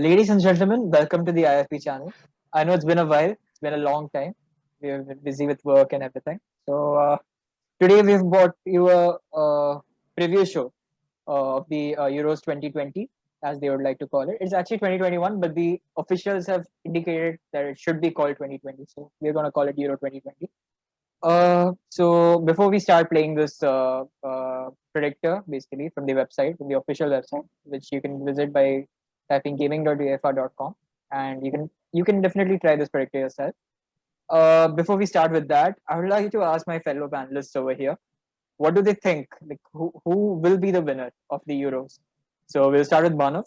Ladies and gentlemen, welcome to the IFP channel. I know it's been a while, it's been a long time. We've been busy with work and everything. Today we've brought you a preview show of the Euros 2020, as they would like to call it. It's actually 2021, but the officials have indicated that it should be called 2020. So we're going to call it Euro 2020. So before we start playing this predictor, basically from the website, from the official website, which you can visit by typing gaming.uefa.com, and you can definitely try this predictor yourself. Before we start with that, I would like to ask my fellow panelists over here, what do they think? Like, who will be the winner of the Euros? So we'll start with Banav.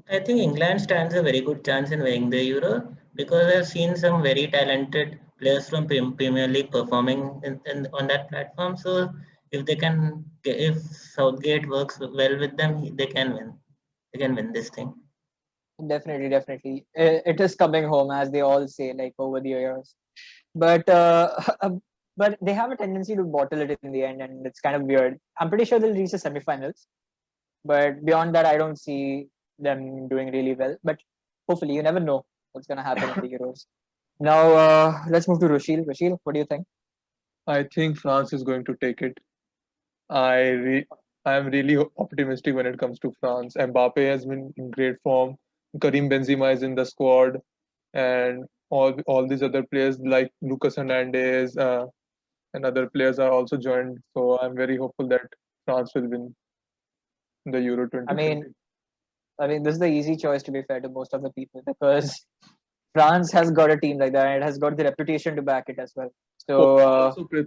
I think England stands a very good chance in winning the Euro because I've seen some very talented players from Premier League performing on that platform. So if Southgate works well with them, they can win. They can win this thing. Definitely, definitely. It is coming home, as they all say, like over the years. But but they have a tendency to bottle it in the end, and it's kind of weird. I'm pretty sure they'll reach the semifinals, but beyond that, I don't see them doing really well. But hopefully, you never know what's going to happen in the Euros. Now, let's move to Rushil. Rushil, what do you think? I think France is going to take it. I re- I am really optimistic when it comes to France. Mbappe has been in great form. Karim Benzema is in the squad, and all these other players like Lucas Hernandez and other players are also joined. So I'm very hopeful that France will win the Euro I 2020. mean, I mean, this is the easy choice to be fair to most of the people because France has got a team like that, and it has got the reputation to back it as well. So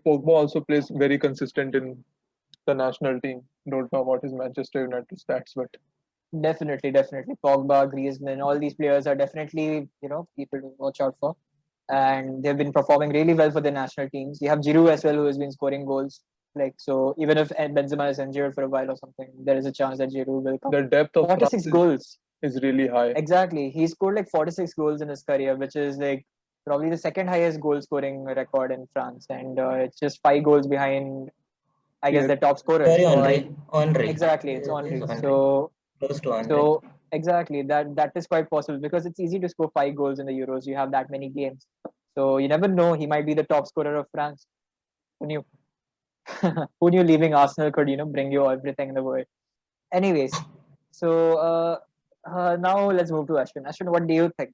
Pogba also plays very consistent in the national team. Don't know about his Manchester United stats, but definitely, definitely, Pogba, Griezmann, all these players are definitely people to watch out for, and they've been performing really well for the national teams. You have Giroud as well, who has been scoring goals. Like so, even if Benzema is injured for a while or something, there is a chance that Giroud will come. the depth of 46 France goals. is really high. Exactly, he scored like 46 goals in his career, which is like probably the second highest goal scoring record in France, and it's just 5 goals behind, I guess, Pierre, the top scorer. Very So Henry. exactly, it's Is Henry. Henry close to Henry? So exactly that is quite possible because it's easy to score 5 goals in the Euros. You have that many games, so you never know. He might be the top scorer of France. Who knew? Who knew leaving Arsenal could bring you everything in the world? Anyways, so now let's move to Ashwin. Ashwin, what do you think?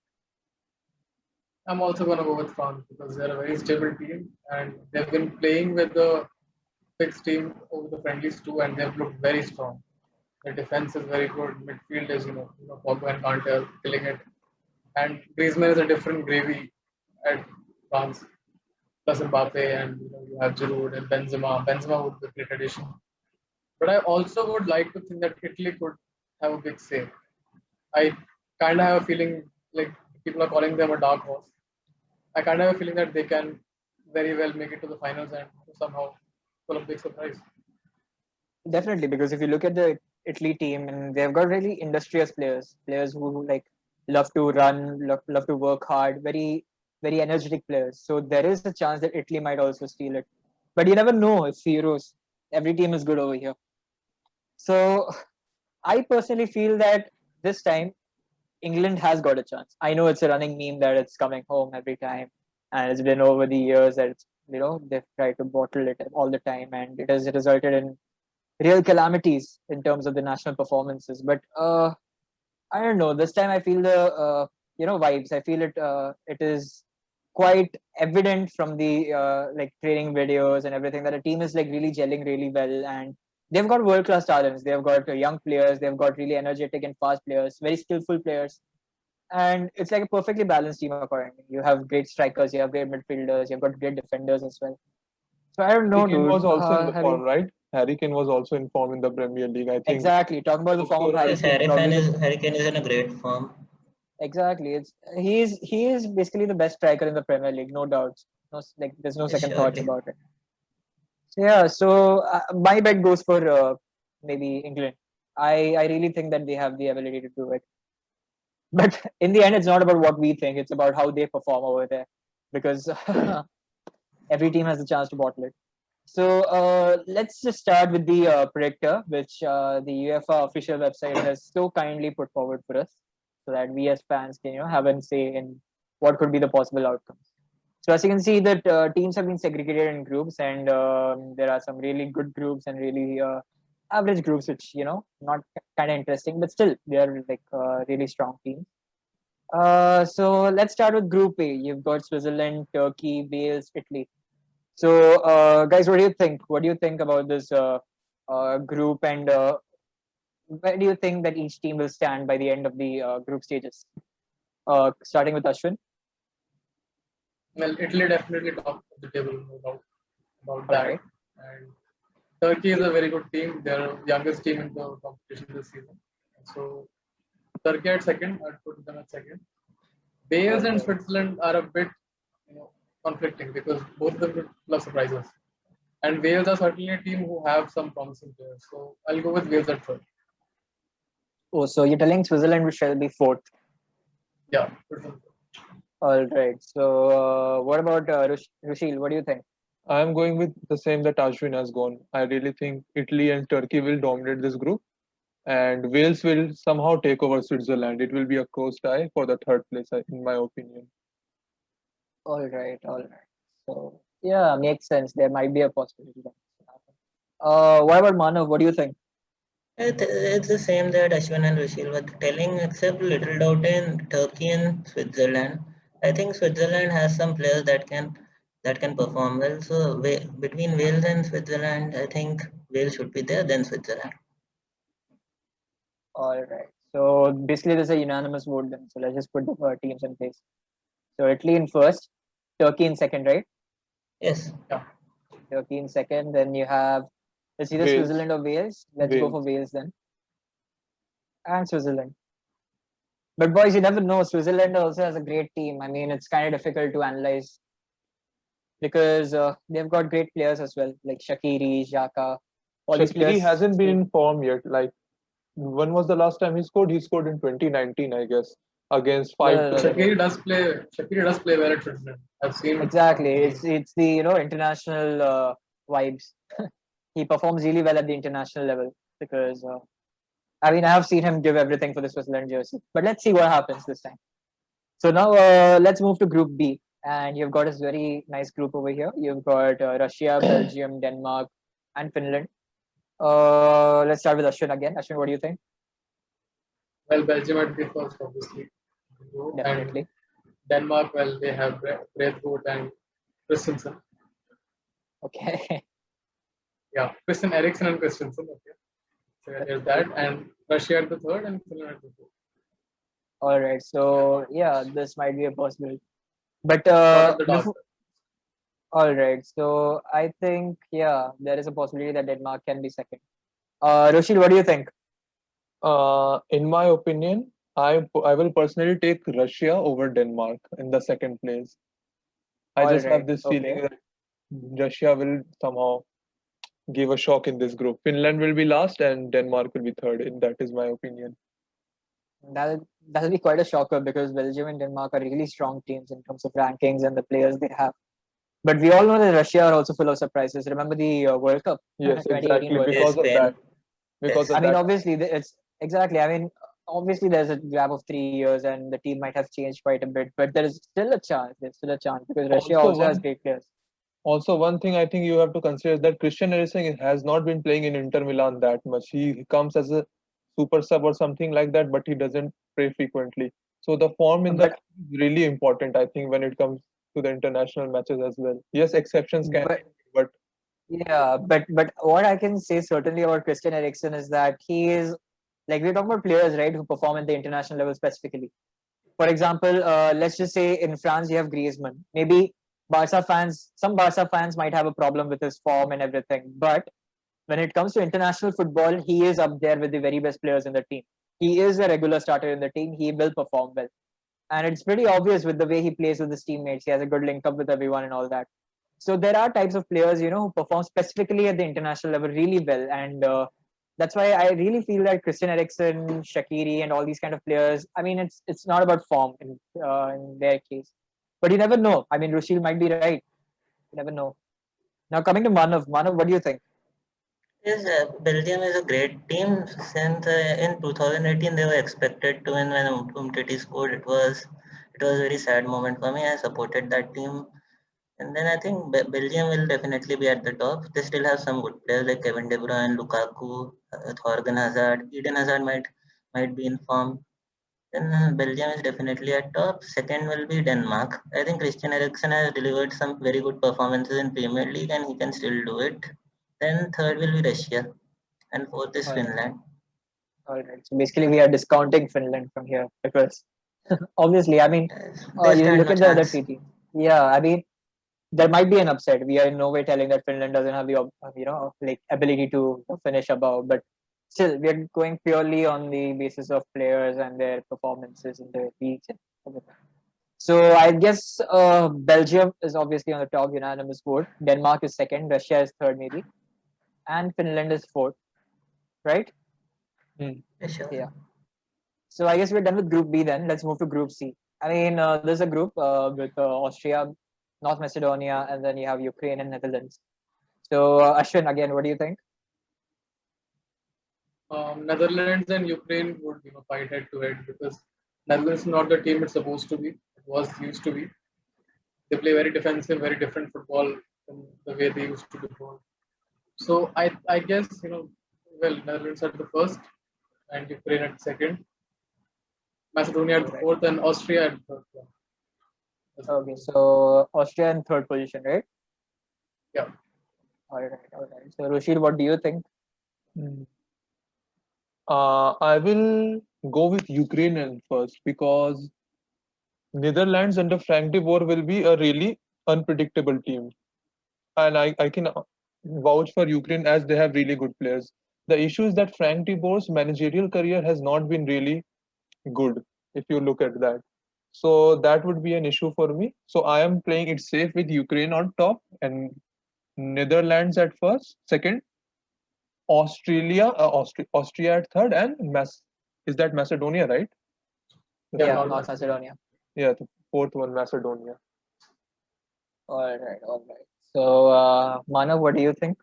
I'm also going to go with France because they're a very stable team and they've been playing with the fixed team over the friendlies too, and they've looked very strong. The defense is very good. Midfield is, Pogba and Kante are killing it. And Griezmann is a different gravy at France. Plus Mbappe and you have Giroud and Benzema. Benzema would be a great addition. But I also would like to think that Italy could have a big say. I kind of have a feeling like people are calling them a dark horse. I kind of have a feeling that they can very well make it to the finals and somehow pull a big surprise. Definitely, because if you look at the Italy team, and they've got really industrious players, players who like love to run, love to work hard, very very energetic players. So there is a chance that Italy might also steal it, but you never know. It's Euros. Every team is good over here. So I personally feel that this time England has got a chance. I know it's a running meme that it's coming home every time, and it's been over the years that they've tried to bottle it all the time, and it has resulted in real calamities in terms of the national performances. But I don't know. This time I feel the vibes. I feel it. It is quite evident from the like training videos and everything that a team is like really gelling really well, and they've got world class talents. They've got young players. They've got really energetic and fast players, very skillful players, and it's like a perfectly balanced team. Accordingly, you have great strikers, you have great midfielders, you've got great defenders as well. So I don't Harry know, Kane dude. was also in the Have form, you right? Harry Kane was also in form in the Premier League. I think exactly talking about the top form of scorer Harry Yes, Kane? probably the Harry Kane is in a great form. Exactly. He is basically the best striker in the Premier League, no doubts. No, like there's no Yes, second thoughts surely. about it. So yeah, so my bet goes for maybe England. I really think that they have the ability to do it. But in the end, it's not about what we think; it's about how they perform over there, because every team has a chance to bottle it. So let's just start with the predictor, which the UEFA official website has so kindly put forward for us, so that we as fans can have a say in what could be the possible outcomes. So as you can see, that teams have been segregated in groups, and there are some really good groups and really average groups, which not kind of interesting, but still they are like really strong teams. So let's start with Group A. You've got Switzerland, Turkey, Wales, Italy. So, guys, what do you think? What do you think about this group, and where do you think that each team will stand by the end of the group stages? Starting with Ashwin. Well, Italy definitely top of the table, no doubt about All that. right. And Turkey is a very good team. They're the youngest team in the competition this season. So Turkey at second, I'd put them at second. Wales and Okay. Switzerland are a bit, conflicting because both of them could love surprises. And Wales are certainly a team who have some promising players. So I'll go with Wales at third. Oh, so you're telling Switzerland shall be fourth. Yeah, Switzerland. All right. So, what about Rushil? What do you think? I'm going with the same that Ashwin has gone. I really think Italy and Turkey will dominate this group, and Wales will somehow take over Switzerland. It will be a close tie for the third place, in my opinion. All right. All right. So, yeah, makes sense. There might be a possibility that could happen. What about Manav? What do you think? It's the same that Ashwin and Rushil were telling, except little doubt in Turkey and Switzerland. I think Switzerland has some players that can perform well. So between Wales and Switzerland, I think Wales should be there, then Switzerland. All right. So basically, there's a unanimous vote then. So let's just put the teams in place. So Italy in first, Turkey in second, right? Yes. Yeah. Turkey in second. Then you have, let's either Wales. Switzerland or Wales. Let's go for Wales. Wales then. And Switzerland. But boys, you never know. Switzerland also has a great team. I mean, it's kind of difficult to analyze because they've got great players as well, like Shaqiri, Xhaka, all these Shaqiri players. hasn't been in form yet. Like, when was the last time he scored? He scored in 2019, I guess, against No, five. no, no, no. Shaqiri does play well at Switzerland. I've seen Exactly. some It's the international vibes. He performs really well at the international level because I mean I have seen him give everything for the Switzerland jersey. But let's see what happens this time. So now let's move to Group B, and you've got this very nice group over here. You've got Russia, Belgium, Denmark, and Finland. Let's start with Ashwin again. Ashwin, what do you think? Well, Belgium at the first, obviously. And Definitely. Denmark, well, they have Braithwaite and Christensen. Okay. Yeah, Christian Eriksen and Christensen. Okay. So there's that. And Russia at the third and Finland at the fourth. All right. So yeah, this might be a possibility. But Shot of the dark. all right. So I think there is a possibility that Denmark can be second. Roshil, what do you think? In my opinion, I will personally take Russia over Denmark in the second place. I All just have right. this Okay. feeling that Russia will somehow give a shock in this group. Finland will be last and Denmark will be third. And that is my opinion. That'll be quite a shocker because Belgium and Denmark are really strong teams in terms of rankings and the players they have. But we all know that Russia are also full of surprises. Remember the World Cup, Yes, 2018 exactly. World Cup. Because of Spain. that. Because Yes. of I mean, that. obviously, it's exactly. I mean, obviously, there's a gap of 3 years, and the team might have changed quite a bit. But there is still a chance. There's still a chance because Russia Also, also has one great players. Also, one thing I think you have to consider is that Christian Eriksen has not been playing in Inter Milan that much. He comes as a super sub or something like that, but he doesn't play frequently. So the form in the But is really important, I think, when it comes to the international matches as well. Yes, exceptions can but be, but yeah, but what I can say certainly about Christian Eriksen is that he is like we're talking about players, right, who perform at the international level specifically. For example, let's just say in France you have Griezmann. Maybe some Barca fans might have a problem with his form and everything, but when it comes to international football, he is up there with the very best players in the team. He is a regular starter in the team. He will perform well, and it's pretty obvious with the way he plays with his teammates. He has a good link up with everyone and all that. So there are types of players, who perform specifically at the international level really well, and that's why I really feel that Christian Eriksen, Shaqiri, and all these kind of players. I mean, it's not about form in their case, but you never know. I mean, Rushil might be right. You never know. Now coming to Manav. Manav, what do you think? Yes, Belgium is a great team. Since in 2018 they were expected to win when Umtiti scored. It was a very sad moment for me. I supported that team, and then I think Belgium will definitely be at the top. They still have some good players like Kevin De Bruyne, Lukaku, Thorgan Hazard. Eden Hazard might be in form. Then Belgium is definitely at top. Second will be Denmark. I think Christian Eriksen has delivered some very good performances in Premier League, and he can still do it. Then third will be Russia, and fourth is All right. Finland. All right. So basically, we are discounting Finland from here because obviously, I mean, They you stand look no at the other chance. three teams. Yeah, I mean, there might be an upset. We are in no way telling that Finland doesn't have the like ability to finish above, but still, we are going purely on the basis of players and their performances in the leagues. And everything. So I guess Belgium is obviously on the top, unanimous vote. Denmark is second, Russia is third, maybe, and Finland is fourth, right? Hmm. Yeah, sure. Yeah. So I guess we're done with Group B then. Let's move to Group C. I mean, there's a group with Austria, North Macedonia, and then you have Ukraine and Netherlands. So Ashwin, again, what do you think? Netherlands and Ukraine would fight head to head because Netherlands is not the team it's supposed to be. It was used to be. They play very defensive, very different football from the way they used to do before. So I guess well, Netherlands at the first and Ukraine at second, Macedonia at All the right. fourth, and Austria at the third. Yeah, that's what it Okay, is. so Austria in third position, right? Yeah. All right, all right. So Rushil, what do you think? Hmm. I will go with Ukraine first because Netherlands under Frank de Boer will be a really unpredictable team, and I can vouch for Ukraine as they have really good players. The issue is that Frank de Boer's managerial career has not been really good if you look at that. So that would be an issue for me. So I am playing it safe with Ukraine on top and Netherlands at first, second, Austria at third, and is that Macedonia, right? The Yeah, fifth Yeah, North one. North Macedonia. Macedonia. Yeah, the fourth one, Macedonia. All right, all right. So Manav, what do you think?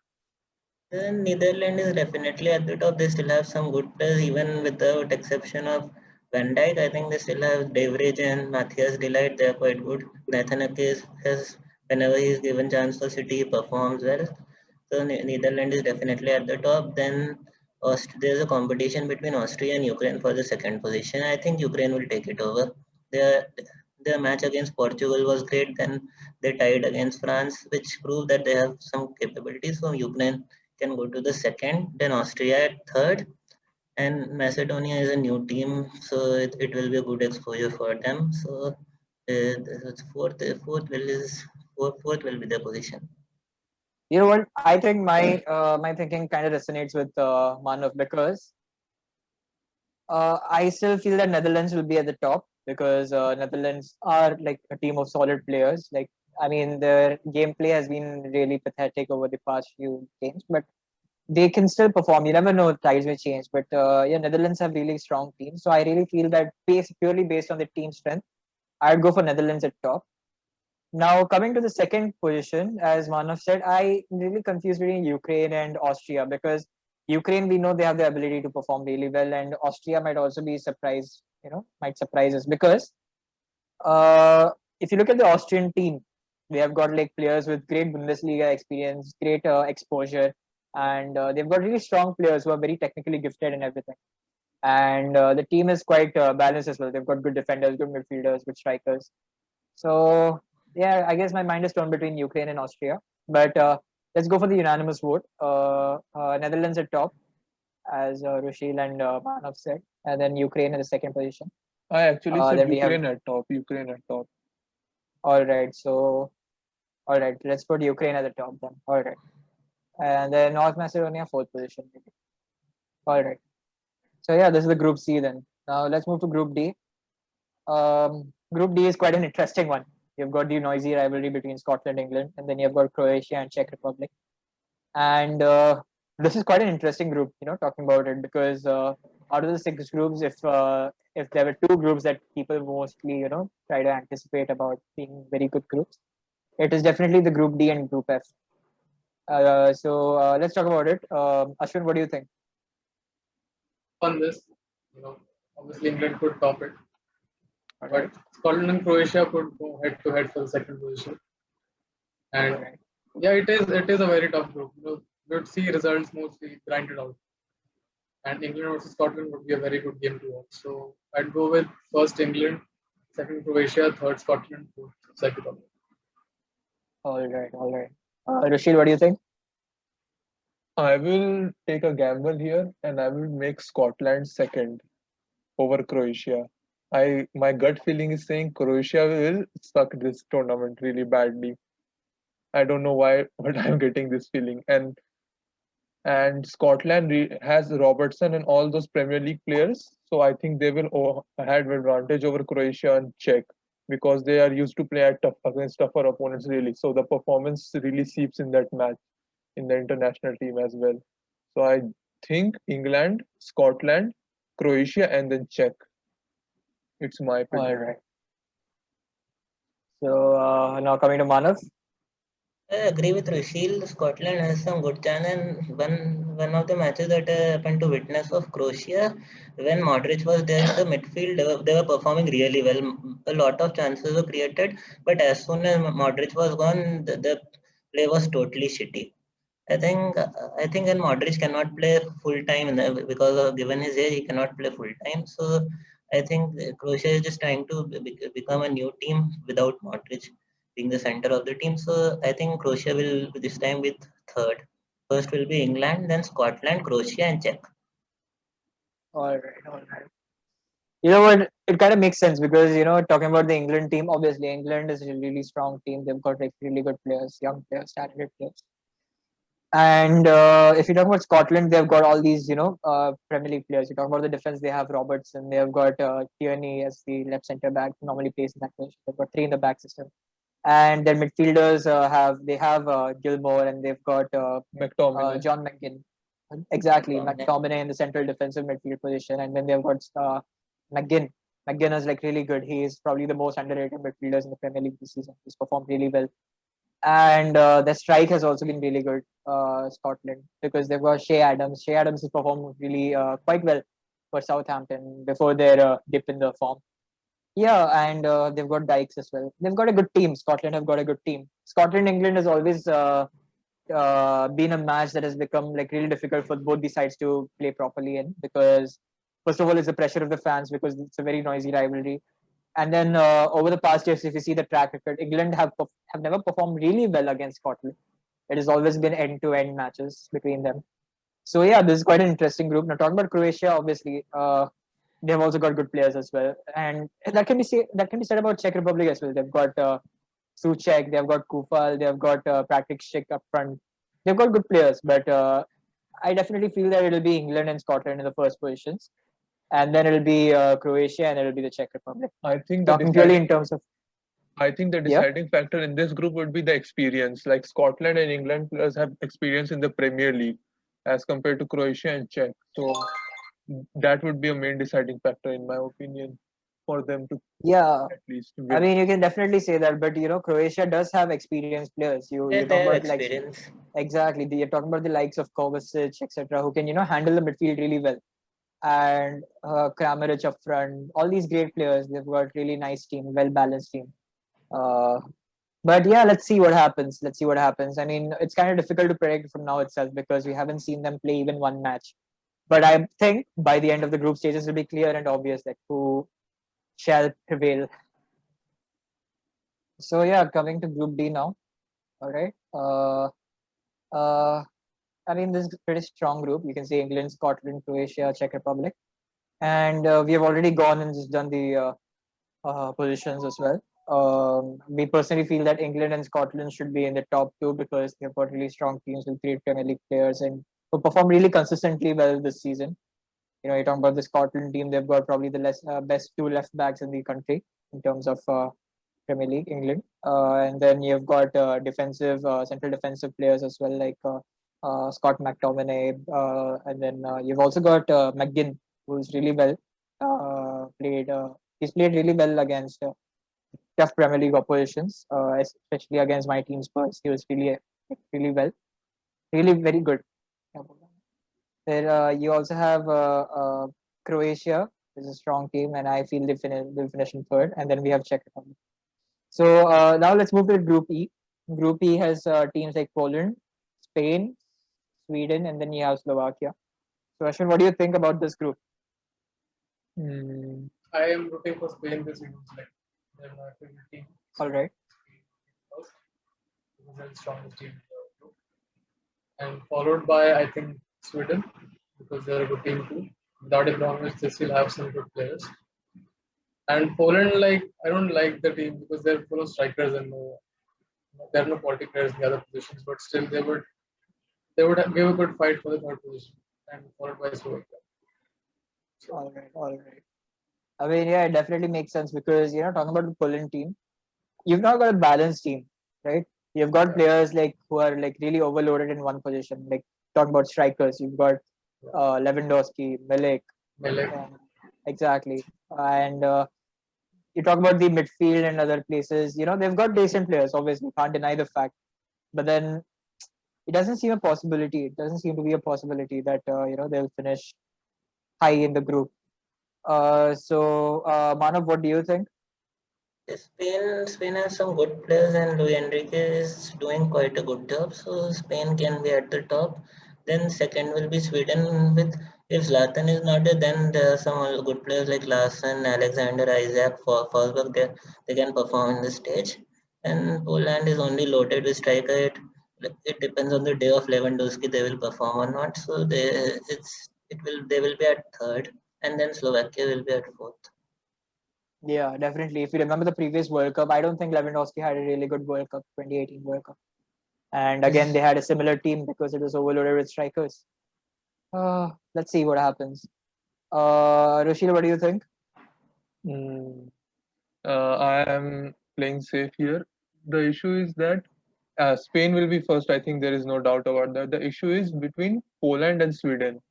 Then Netherlands is definitely at the top. They still have some good players, even without exception of Van Dijk. I think they still have David and Matthias Delight. They are quite good. Nathan Ake has, whenever he is given chance for City, he performs well. So Netherlands is definitely at the top. Then there's a competition between Austria and Ukraine for the second position. I think Ukraine will take it over. Their their match against Portugal was great. Then they tied against France, which proved that they have some capabilities. So Ukraine can go to the second, then Austria at third, and Macedonia is a new team, so it will be a good exposure for them. So fourth will be their position. You know what? I think my thinking kind of resonates with Manav because I still feel that Netherlands will be at the top because Netherlands are like a team of solid players. Like I mean, their gameplay has been really pathetic over the past few games, but they can still perform. You never know; tides may change. But yeah, Netherlands have really strong teams, so I really feel that purely based on the team strength, I'd go for Netherlands at top. Now, coming to the second position, as Manav said, I really confused between Ukraine and Austria because Ukraine, we know they have the ability to perform really well, and Austria might also be surprised, might surprise us because uh, if you look at the Austrian team, they have got like players with great Bundesliga experience, great exposure, and they've got really strong players who are very technically gifted and everything. And the team is quite balanced as well. They've got good defenders, good midfielders, good strikers. So yeah, I guess my mind is torn between Ukraine and Austria. But let's go for the unanimous vote. Netherlands at top, as Rushil and Manav said, and then Ukraine in the second position. I actually said Then we have Ukraine at top. Ukraine at top. all right. So all right, let's put Ukraine at the top then. All right, and then North Macedonia fourth position. Maybe. All right. So yeah, this is the Group C then. Now let's move to Group D. Group D is quite an interesting one. You've got the noisy rivalry between Scotland, England, and then you've got Croatia and Czech Republic. And this is quite an interesting group, talking about it because out of the six groups, if there were two groups that people mostly, try to anticipate about being very good groups, it is definitely the Group D and Group F. So let's talk about it. Ashwin, what do you think? On this, you know, obviously England could top it, All but right, Scotland and Croatia could go head to head for the second position. all And right, yeah, it is a very tough group. You would see results mostly grinded out. And England versus Scotland would be a very good game to watch. So I'd go with first England, second Croatia, third Scotland, fourth Czech Republic. all right, all right. Rashid, what do you think? I will take a gamble here and I will make Scotland second over Croatia. My gut feeling is saying Croatia will suck this tournament really badly. I don't know why, but I'm getting this feeling. And Scotland has Robertson and all those Premier League players, so I think they will have advantage over Croatia and Czech because they are used to play at against tougher opponents really. So the performance really seeps in that match in the international team as well. So I think England, Scotland, Croatia, and then Czech. It's my All prediction. right. So now coming to Manav. I agree with Rashil. Scotland has some good chance, and one of the matches that I happened to witness of Croatia, when Modric was there in the midfield, they were performing really well. A lot of chances were created, but as soon as Modric was gone, the play was totally shitty. I think when Modric cannot play full time because of given his age, he cannot play full time. So I think Croatia is just trying to become a new team without Modric being the center of the team. So I think Croatia will this time with third. First will be England, then Scotland, Croatia, and Czech. All right, all right. You know what? It kind of makes sense because talking about the England team, obviously England is a really strong team. They've got like really good players, young players, talented players. And if you talk about Scotland, they've got all these, Premier League players. You talk about the defense, they have Robertson, they've got Tierney as the left centre back, who normally plays in that position. They've got three in the back system, and their midfielders have Gilmore, and they've got McTominay. John McGinn. Exactly, McTominay. McTominay in the central defensive midfield position, and then they've got McGinn. McGinn is like really good. He is probably the most underrated midfielders in the Premier League this season. He's performed really well, and the strike has also been really good. Scotland, because they've got Shea Adams. Shea Adams has performed really quite well for Southampton before their dip in the form. Yeah, and they've got Dykes as well. They've got a good team. Scotland have got a good team. Scotland England has always been a match that has become like really difficult for both the sides to play properly in, because first of all it's the pressure of the fans because it's a very noisy rivalry, and then over the past years, if you see the track record, England have never performed really well against Scotland. It has always been end-to-end matches between them. So yeah, this is quite an interesting group. Now talking about Croatia, obviously, they've also got good players as well, and that can be said about Czech Republic as well. They've got Suchek, they've got Kufal, they've got Patrick Schick up front. They've got good players, but I definitely feel that it'll be England and Scotland in the first positions, and then it'll be Croatia, and it'll be the Czech Republic. I think the Talking purely in deciding terms of I think the yeah, deciding factor in this group would be the experience. Like Scotland and England players have experience in the Premier League as compared to Croatia and Czech. So that would be a main deciding factor in my opinion for them to yeah. at least I win. mean, you can definitely say that, but Croatia does have experienced players. You Yes, they talk have about like experience. exactly, you're talking about the likes of Kovacic, etc., who can handle the midfield really well, and Kramaric up front. All these great players. They've got really nice team, well balanced team. Uh, but yeah, let's see what happens. Let's see what happens. I mean, it's kind of difficult to predict from now itself because we haven't seen them play even one match. But I think by the end of the group stages, it'll be clear and obvious like who shall prevail. So yeah, coming to Group D now. All right. Uh, I mean, this is a pretty strong group. You can say England, Scotland, Croatia, Czech Republic, and we have already gone and just done the positions as well. We personally feel that England and Scotland should be in the top two because they've got really strong teams with great Premier League players and who perform really consistently well this season. You're talking about the Scotland team; they've got probably the best two left backs in the country in terms of Premier League, England. And then you've got central defensive players as well, like Scott McTominay. And then you've also got McGinn, who's really well played. He's played really well against tough Premier League oppositions, especially against my team Spurs. He was really well. really very good. There, you also have Croatia, which is a strong team, and I feel they'll finish in third. And then we have Czech Republic. So now let's move to Group E. Group E has teams like Poland, Spain, Sweden, and then you have Slovakia. So Ashwin, what do you think about this group? Hmm. I am rooting for Spain this season. Like they're my favorite team. All right. First, because they're the strongest team in the group, and followed by I think Sweden because they're a good team too. Without Ibrahimovic, they still have some good players. And Poland, like I don't like the team because they're full of strikers and there are no quality players in the other positions. But still, they would give a good fight for the third position, and followed by Slovakia. All right. All right. I mean, yeah, it definitely makes sense because talking about the Poland team, you've now got a balanced team, right? You've got Yeah. players like who are like really overloaded in one position. Like talking about strikers, you've got Lewandowski, Milik, Melek, exactly, and you talk about the midfield and other places. They've got decent players. Obviously, can't deny the fact. But then it doesn't seem a possibility. It doesn't seem to be a possibility that they'll finish high in the group. So Manav, what do you think? Spain has some good players, and Luis Enrique is doing quite a good job. So Spain can be at the top. Then second will be Sweden. With if Zlatan is not there, then there are some good players like Larsen, Alexander, Isaac, Forsberg. They can perform on the stage. And Poland is only loaded with striker. It depends on the day of Lewandowski. They will perform or not. So they will be at third, and then Slovakia will be at fourth. Yeah, definitely. If you remember the previous World Cup, I don't think Lewandowski had a really good World Cup, 2018 World Cup. And again, they had a similar team because it was overloaded with strikers. Let's see what happens. Rushil, what do you think? Hmm. I am playing safe here. The issue is that Spain will be first. I think there is no doubt about that. The issue is between Poland and Sweden.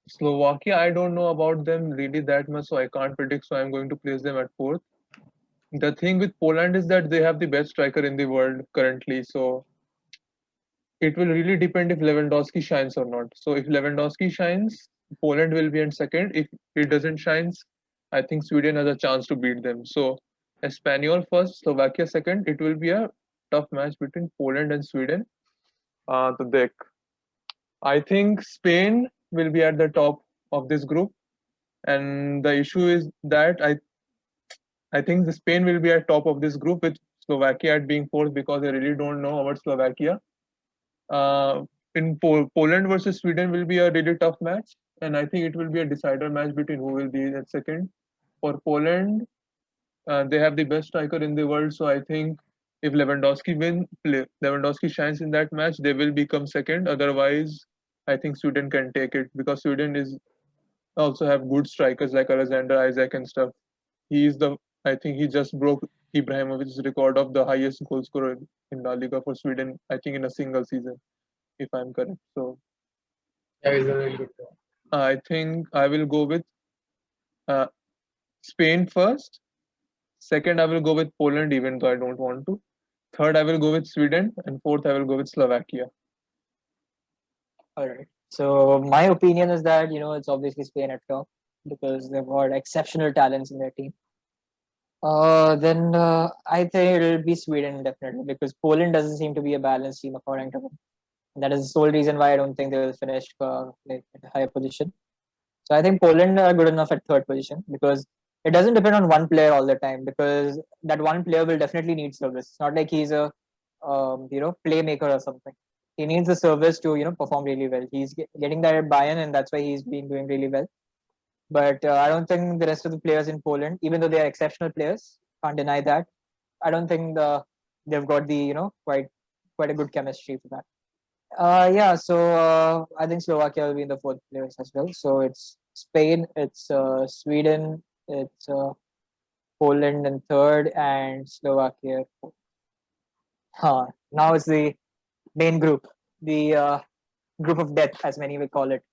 Slovakia, I don't know about them really that much, so I can't predict. So I'm going to place them at fourth. The thing with Poland is that they have the best striker in the world currently. So it will really depend if Lewandowski shines or not. So if Lewandowski shines, Poland will be in second. If it doesn't shines, I think Sweden has a chance to beat them. So Espanyol first, Slovakia second. It will be a tough match between Poland and Sweden. तो देख, I think Spain will be at the top of this group, and the issue is that I think the Spain will be at top of this group with Slovakia at being fourth because I really don't know about Slovakia. Poland versus Sweden will be a really tough match, and I think it will be a decider match between who will be at second. For Poland, they have the best striker in the world, so I think if Lewandowski shines in that match, they will become second. Otherwise, I think Sweden can take it because Sweden is also have good strikers like Alexander Isaac and stuff. I think he just broke Ibrahimovic's record of the highest goal scorer in La Liga for Sweden. I think in a single season, if I'm correct. So yeah, he's a really good player. I think I will go with uh, Spain first. Second, I will go with Poland, even though I don't want to. Third, I will go with Sweden, and fourth, I will go with Slovakia. All right. So my opinion is that it's obviously Spain at top because they've got exceptional talents in their team. Then I think it'll be Sweden definitely because Poland doesn't seem to be a balanced team according to me. That is the sole reason why I don't think they'll finish like at a higher position. So I think Poland are good enough at third position because it doesn't depend on one player all the time because that one player will definitely need service. It's not like he's a playmaker or something. He needs the service to perform really well. He's getting that at Bayern and that's why he's been doing really well. But I don't think the rest of the players in Poland, even though they are exceptional players, can't deny that. I don't think they've got the quite a good chemistry for that. Yeah, so I think Slovakia will be in the fourth place as well. So it's Spain, it's Sweden, it's Poland in third, and Slovakia. Now it's the main group, the group of death, as many will call it.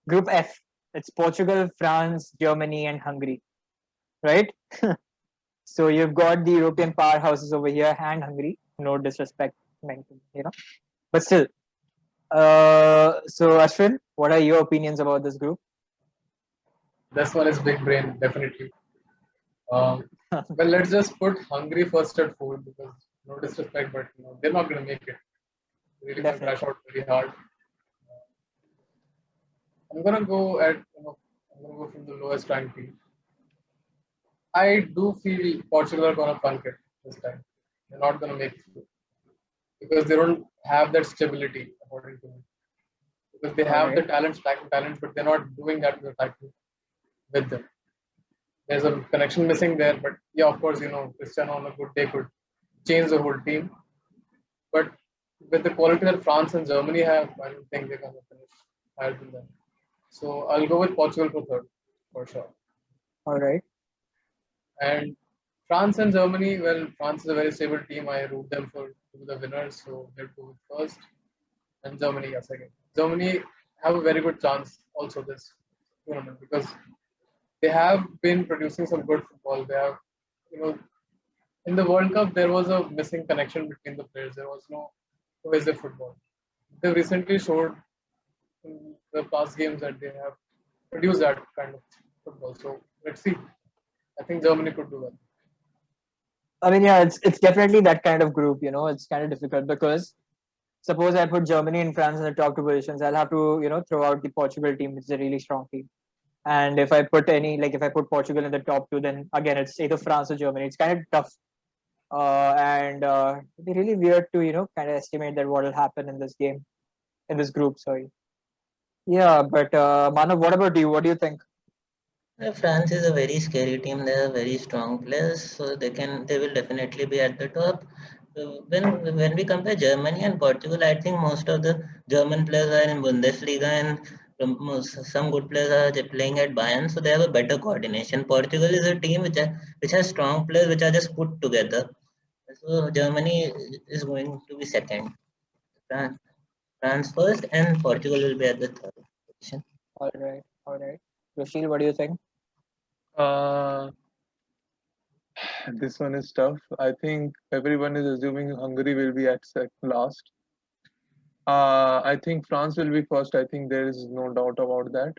Group F. It's Portugal, France, Germany, and Hungary. Right? So you've got the European powerhouses over here and Hungary. No disrespect meant, but still, So Ashwin, what are your opinions about this group? This one is big brain, definitely. Um, well, let's just put Hungary first at four because no disrespect, but they're not going to make it. They're really going to crash Definitely. out very hard. I'm going to go at I'm going to go from the lowest ranked team. I do feel Portugal are going to funk it this time. They're not going to make it through because they don't have that stability, according to me. Because they All have the right. talents, attacking talents, but they're not doing that with attacking with them. There's a connection missing there, but yeah, of course, Cristiano on a good day could change the whole team. But with the quality that France and Germany have, I don't think they're going to finish higher than them. So I'll go with Portugal for third, for sure. All right. And France and Germany, well, France is a very stable team. I root them for to be the winners, so they'll go with first. And Germany, yes, second. Germany have a very good chance also this tournament because they have been producing some good football. They have, you know, in the World Cup, there was a missing connection between the players. There was no cohesive football. They recently showed in the past games that they have produced that kind of football. So let's see. I think Germany could do well. I mean, yeah, it's definitely that kind of group. It's kind of difficult because suppose I put Germany and France in the top two positions, I'll have to throw out the Portugal team, which is a really strong team. And if I put Portugal in the top two, then again it's either France or Germany. It's kind of tough, and it'd be really weird to kind of estimate that what will happen in this game, in this group. Sorry. Yeah, but Manav, what about you? What do you think? France is a very scary team. They are very strong players, so they will definitely be at the top. When we compare Germany and Portugal, I think most of the German players are in Bundesliga and some good players are playing at Bayern, so they have a better coordination. Portugal is a team which has strong players which are just put together. So Germany is going to be second, France, France first, and Portugal will be at the third position. All right, all right. Rashil, what do you think? Uh, this one is tough. I think everyone is assuming Hungary will be at last. I think France will be first. I think there is no doubt about that.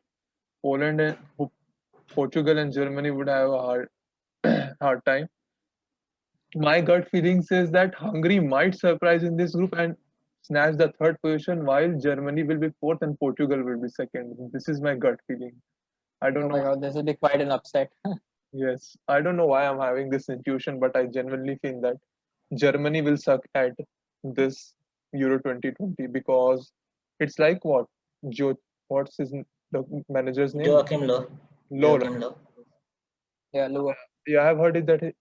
Poland and Portugal and Germany would have a hard time. My gut feeling says that Hungary might surprise in this group and snatch the third position, while Germany will be fourth and Portugal will be second. This is my gut feeling. I don't Oh my know. God, this will be quite an upset. Yes, I don't know why I'm having this intuition, but I genuinely feel that Germany will suck at this Euro 2020 because it's like what? What's the manager's name? Joachim Low. Low. Joachim Low. Yeah, Luo. Yeah, I've heard it that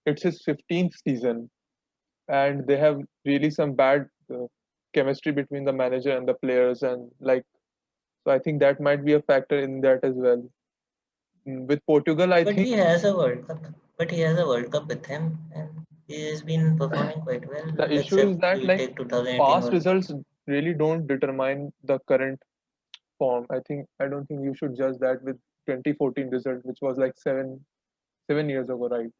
it's his 15th season, and they have really some bad chemistry between the manager and the players, and like so, I think that might be a factor in that as well. With Portugal, I But think he has a World Cup. But he has a World Cup with him, and he has been performing quite well. the Let's issue say is that we like take 2018 past World Cup. results really don't determine the current form. I don't think you should judge that with 2014 result, which was like 7 years ago, right?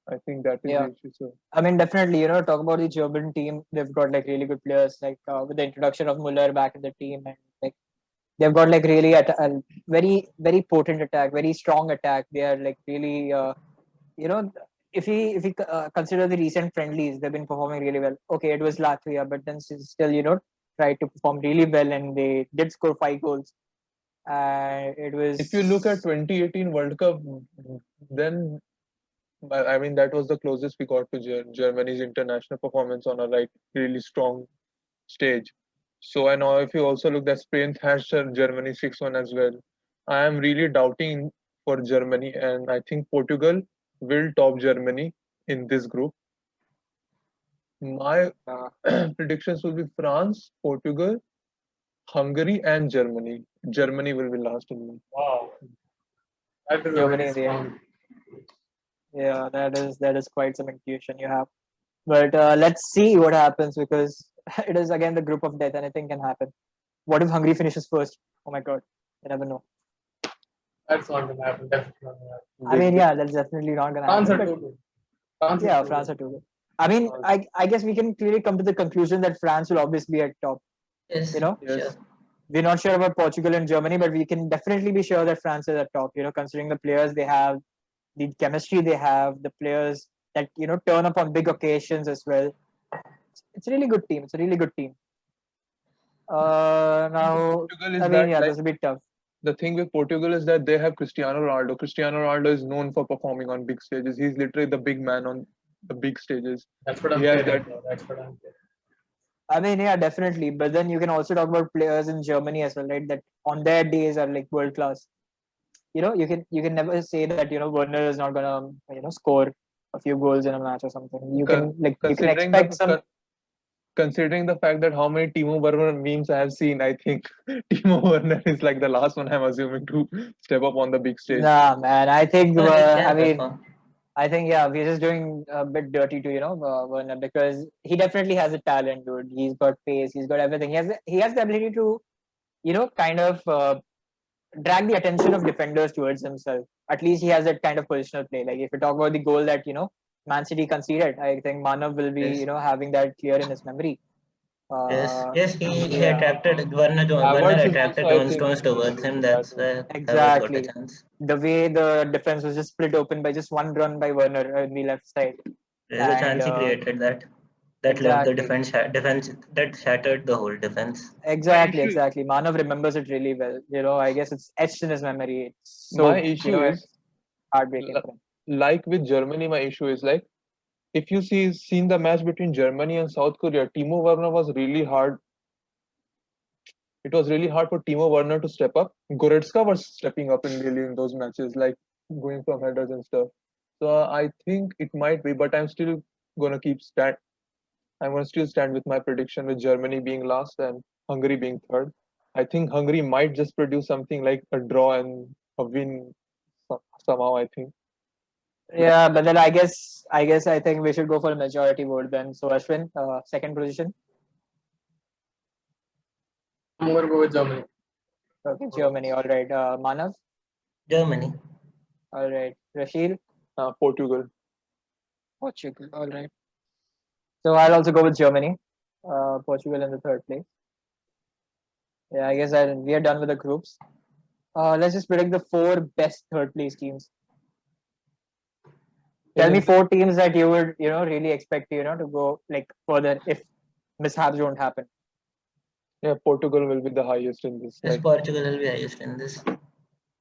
I think that is Yeah. the issue. So I mean, definitely, talk about the German team. They've got like really good players, like with the introduction of Muller back in the team, and like they've got like really a very very potent attack, very strong attack. They are like really, you know, if we consider the recent friendlies, they've been performing really well. Okay, it was Latvia, but then still, tried to perform really well, and they did score 5 goals. It if you look at was 2018 World Cup, then I mean that was the closest we got to Germany's international performance on a like really strong stage. So and now if you also look that Spain thrashed Germany 6-1 as well. I am really doubting for Germany, and I think Portugal will top Germany in this group. My uh, predictions will be France, Portugal, Hungary, and Germany. Germany will be last in me. Wow, that is a Germany very in the end. strong. Yeah, that is quite some intuition you have. But let's see what happens because it is again the group of death. Anything can happen. What if Hungary finishes first? Oh my God, you never know. That's not going to happen. Definitely not going to happen. I mean, yeah, that's definitely not gonna France happen. are But too good. France is yeah, too France good. are too good. I mean, I guess we can clearly come to the conclusion that France will obviously be at top. Yes, You know, sure. Yes. we're not sure about Portugal and Germany, but we can definitely be sure that France is at top. Considering the players they have, the chemistry they have, the players that turn up on big occasions as well. It's a really good team. It's a really good team. Now, Portugal I is mean, that yeah, like that's a bit tough. the thing with Portugal is that they have Cristiano Ronaldo. Cristiano Ronaldo is known for performing on big stages. He's literally the big man on the big stages. That's what He I'm has fearing that. for. That's what I'm fearing. I mean, yeah, definitely. But then you can also talk about players in Germany as well, right? That on their days are like world class. You can never say that Werner is not gonna score a few goals in a match or something. con- You can considering expect the some. considering the fact that how many Timo Werner memes I have seen, I think Timo Werner is like the last one I'm assuming to step up on the big stage. Nah, man. I think. But he I can mean, perform. I think yeah, we're just doing a bit dirty to Werner because he definitely has a talent, dude. He's got pace. He's got everything. He has the ability to kind of drag the attention of defenders towards himself. At least he has that kind of positional play. Like if you talk about the goal that Man City conceded, I think Manav will be Yes. having that clear in his memory. Yes, Uh, yes, he yeah, attracted Werner Havertz is attracted also, I John think, Stones towards contributing him. to that That's role. why Havertz got a exactly. chance. The way the defense was just split open by just one run by Werner on the left side, There's a and chance he created that left the exactly, defense that shattered the whole defense. My exactly, issue, exactly. Manav remembers it really well. I guess it's etched in his memory. It's my so issue is it's heartbreaking for him. like with Germany. My issue is like if you seen the match between Germany and South Korea, Timo Werner was really hard. It was really hard for Timo Werner to step up. Goretzka was stepping up in really in those matches, like going from headers and stuff. So I think it might be, but I'm still gonna keep stand. I'm gonna still stand with my prediction with Germany being last and Hungary being third. I think Hungary might just produce something like a draw and a win somehow. I think. Yeah, but then I think we should go for a majority vote then. So Ashwin, second position. I'm gonna go with Germany. Okay, Germany. All right. Manav. Germany. All right. Rashid. Portugal. Portugal. All right. So I'll also go with Germany. Portugal in the third place. Yeah, I guess we are done with the groups. Let's just predict the four best third place teams. Tell me Isn't four teams that you would really expect to go like further if mishaps don't happen. Yeah, Portugal will be the highest in this. Yes, Like Portugal will be highest in this.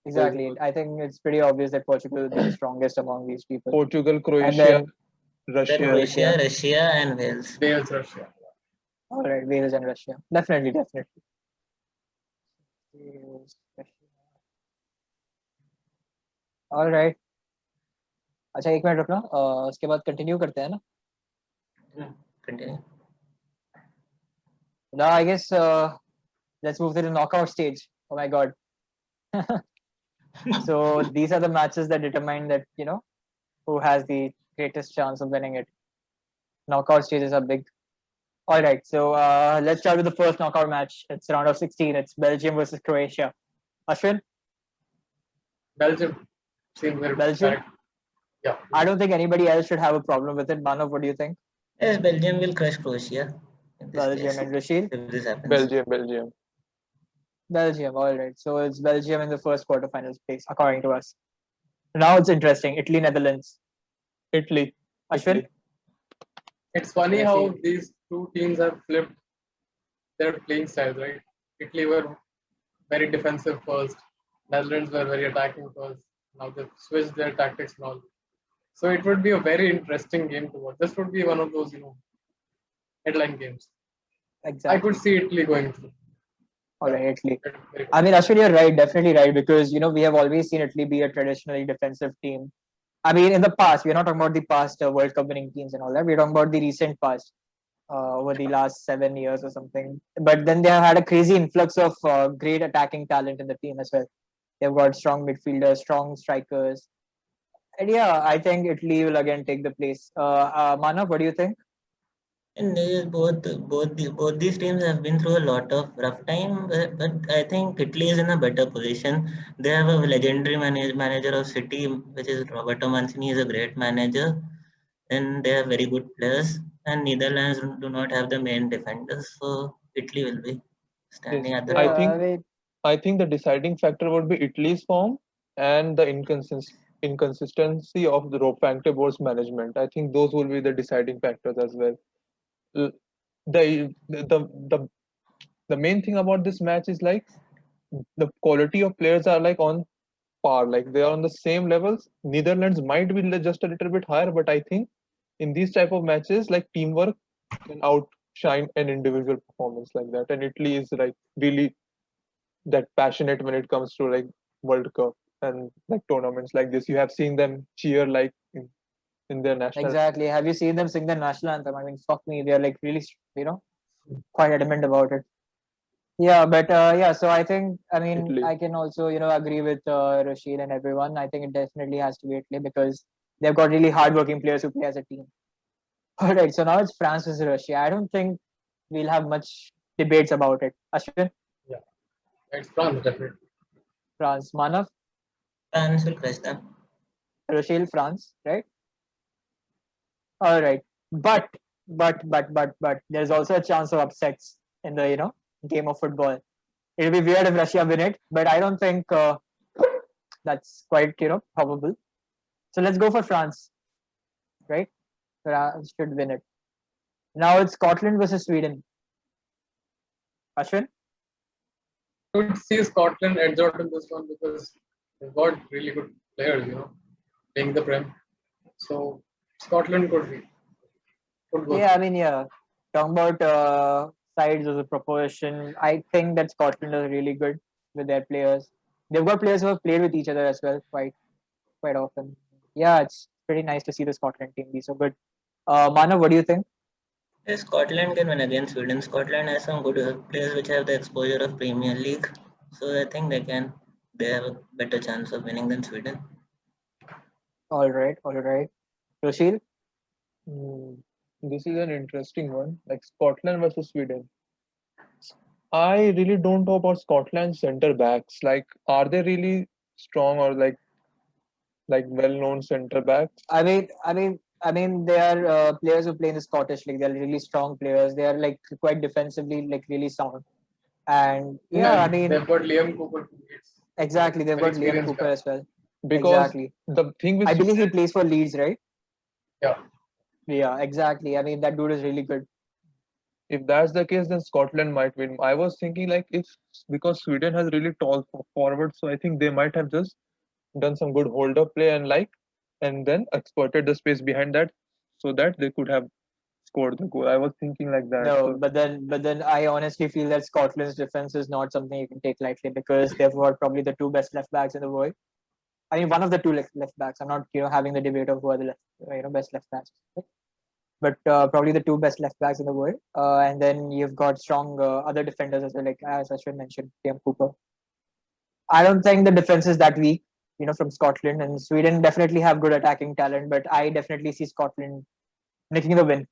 Exactly. I think it's pretty obvious that Portugal will be the strongest among these people. Portugal, And Croatia, then Then Russia. Croatia, Croatia. Russia, and Wales. Wales, Russia. All right, Wales and Russia. Definitely, definitely. Wales, Russia. All right. अच्छा एक minute रुकना उसके बाद continue करते हैं ना Continue. Now I guess let's move to the knockout stage. Oh my god. So these are the matches that determine that who has the greatest chance of winning it. Knockout stages are big. All right, so let's start with the first knockout match. It's round of 16. It's Belgium versus Croatia. Ashwin, Belgium. Seems very Belgium. correct. Yeah. I don't think anybody else should have a problem with it. Manav, what do you think? Yes, Belgium will crush Croatia in this Belgium case and Rashid. if this happens. Belgium. Belgium. All right, so it's Belgium in the first quarterfinals place, according to us. Now it's interesting. Italy, Netherlands. Italy. Ashwin. Italy. It's funny how Rashid. these two teams have flipped their playing styles, right? Italy were very defensive first. Netherlands were very attacking first. Now they've switched their tactics and all. So it would be a very interesting game to watch. This would be one of those, headline games. Exactly. I could see Italy going through. All right, Italy. Very I mean, Ashwin, you're right, definitely right, because we have always seen Italy be a traditionally defensive team. I mean, in the past, we're not talking about the past World Cup winning teams and all that. We're talking about the recent past, over the last 7 years or something. But then they have had a crazy influx of great attacking talent in the team as well. They've got strong midfielders, strong strikers, and yeah, I think Italy will again take the place. Manav, what do you think? And both these teams have been through a lot of rough time, but I think Italy is in a better position. They have a legendary manager of City, which is Roberto Mancini, is a great manager, and they have very good players. And Netherlands do not have the main defenders, so Italy will be. standing at the I top. think mean, I think the deciding factor would be Italy's form and the inconsistency of the Ropante management. I think those will be the deciding factors as well. L- the the main thing about this match is like the quality of players are like on par, like they are on the same levels. Netherlands might be just a little bit higher, but I think in these type of matches, like teamwork can outshine an individual performance like that. And Italy is like really that passionate when it comes to like World Cup and like tournaments like this. You have seen them cheer like in their national. exactly. Have you seen them sing the national anthem? I mean, fuck me, they're like really, quite adamant about it. Yeah, but yeah, so I think, I mean, Italy. I can also, agree with Rashid and everyone. I think it definitely has to be Italy because they've got really hardworking players who play as a team. All right, so now it's France versus Russia. I don't think we'll have much debates about it. Ashwin, Yeah, it's France definitely. France, Manav, France will crush them. Rochelle, France, right? All right, but there's also a chance of upsets in the game of football. It'll be weird if Russia win it, but I don't think that's quite probable. So let's go for France, right? France should win it. Now it's Scotland versus Sweden. Ashwin, I would see Scotland edge out in this one because they've got really good players, playing the Prem. So Scotland could go yeah, I through. mean, yeah. Talking about sides as a proportion, I think that Scotland is really good with their players. They've got players who have played with each other as well quite often. Yeah, it's pretty nice to see the Scotland team be so good. Manav, what do you think? Yes, Scotland can win against Sweden. Scotland has some good players which have the exposure of Premier League, so I think they have a better chance of winning than Sweden. All right, all right. Roshil, Hmm, this is an interesting one, like Scotland versus Sweden. I really don't know about Scotland's center backs. Like, are they really strong or like well-known center backs? I mean, they are players who play in the Scottish league. They're really strong players. They are like quite defensively, like really sound. And yeah, I And mean, they've got Liam Cooper. It's a exactly. They've very got Liam experienced Cooper guy. as well. Because Exactly. the thing with I believe he Sweden, plays for Leeds, right? Yeah. Yeah, exactly. I mean, that dude is really good. if that's the case, then Scotland might win. I was thinking like if because Sweden has really tall forwards, so I think they might have just done some good hold-up play and then exploited the space behind that so that they could have scored the goal. I was thinking like that. No, So but then I honestly feel that Scotland's defense is not something you can take lightly because they've got probably the two best left backs in the world. I mean, one of the two left backs. I'm not having the debate of who are the best left backs, but probably the two best left backs in the world. And then you've got strong other defenders as well, like as Ashwin mentioned, Liam Cooper. I don't think the defense is that weak, from Scotland, and Sweden definitely have good attacking talent, but I definitely see Scotland making the win.